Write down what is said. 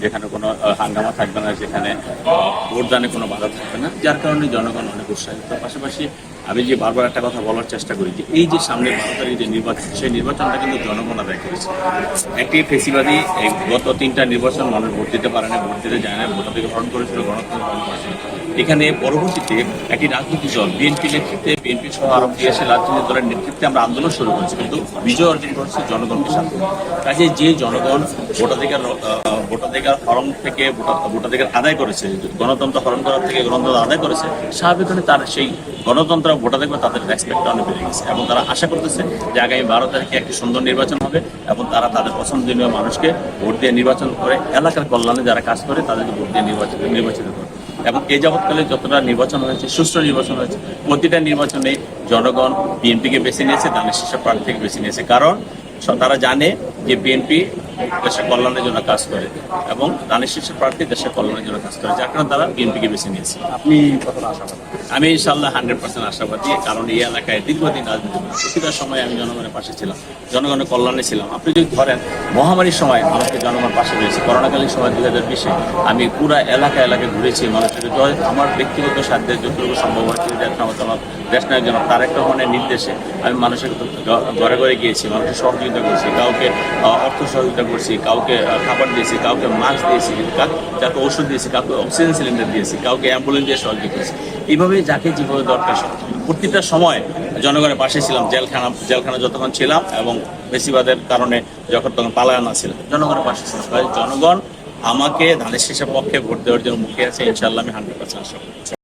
যেখানে কোনো হাঙ্গামা থাকবে না, যেখানে ভোটদানে কোনো বাধা থাকবে না, যার কারণে জনগণ অনেক উৎসাহিত। পাশাপাশি আমি যে বারবার একটা কথা বলার চেষ্টা করি যে এই যে সামনে 12 তারিখে যে নির্বাচন, সেই নির্বাচনটা কিন্তু জনগণ আদায় করেছে। একটি ফেসিবাদী এই গত 3টা নির্বাচন মানুষ ভোট দিতে পারে না, ভোট দিতে যায় না, ভোটাধিকার হরণ করেছিল, গণতন্ত্র হরণ করেছিল। এখানে পরবর্তীতে একটি রাজনৈতিক দল বিএনপি নেতৃত্বে, বিএনপি সহ আরো টিএসএ রাজনৈতিক দলের নেতৃত্বে আমরা আন্দোলন শুরু করেছি, কিন্তু বিজয় অর্জন করেছে জনগণকে সাথে। কাজে যে জনগণ ভোটাধিকার হরণ থেকে ভোটাধিকার আদায় করেছে, গণতন্ত্র হরণ করার থেকে গণতন্ত্র আদায় করেছে, স্বাভাবিকভাবে তার সেই গণতন্ত্র ভোটাধিকার তাদের রেসপেক্টটা অনেক বেড়ে গেছে এবং তারা আশা করতেছে যে আগামী 12 তারিখে একটি সুন্দর নির্বাচন হবে এবং তারা তাদের পছন্দনীয় মানুষকে ভোট দিয়ে নির্বাচন করে এলাকার কল্যাণে যারা কাজ করে তাদেরকে ভোট দিয়ে নির্বাচিত করে। এবং এই যাবৎকালে যতটা নির্বাচন হয়েছে, সুষ্ঠু নির্বাচন হয়েছে, প্রতিটা নির্বাচনে জনগণ বিএনপিকে বেছে নিয়েছে, দানের শীর্ষ প্রার্থীকে বেছে নিয়েছে। কারণ তারা জানে যে বিএনপি দেশের কল্যাণের জন্য কাজ করে এবং দানের শীর্ষ প্রার্থী দেশের কল্যাণের জন্য কাজ করে, যার কারণে তারা বিএনপিকে বেছে নিয়েছে। আপনি কতটা আশাবাদী? আমি ইনশাআল্লাহ 100% আশাবাদী, কারণ এই এলাকায় দীর্ঘদিন রাজনীতি করি, প্রতিটা সময় আমি জনগণের পাশে ছিলাম, জনগণের কল্যাণে ছিলাম। আপনি যদি ধরেন মহামারীর সময় মানুষকে জনগণ পাশে রয়েছে, করোনাকালীন সময় 2020-এ আমি পুরো এলাকায় এলাকায় ঘুরেছি, মানুষের আমার ব্যক্তিগত সাধ্যে যতটুকু সম্ভব হয় দেশ নায়ক জনক তারেক রহমানের নির্দেশে আমি মানুষের ঘরে ঘরে গিয়েছি, মানুষের সহযোগিতা করছি, কাউকে অর্থ সহযোগিতা করছি, কাউকে খাবার দিয়েছি, কাউকে মাস্ক দিয়েছি, কাউকে ওষুধ দিয়েছি, কাউকে অক্সিজেন সিলিন্ডার দিয়েছি, কাউকে অ্যাম্বুলেন্স দিয়ে সহযোগিতা করেছি। এইভাবে যাকে যেভাবে দরকার প্রতিটা সময় জনগণের পাশে ছিলাম। জেলখানা যতক্ষণ ছিলাম এবং বেশিবাদের কারণে যখন তখন পালায়ন ছিলাম, জনগণের পাশে ছিলাম। জনগণ আমাকে ধানের শীষের পক্ষে ভোট দেওয়ার জন্য মুখে আছে, ইনশাআল্লাহ আমি 100% আশা করি।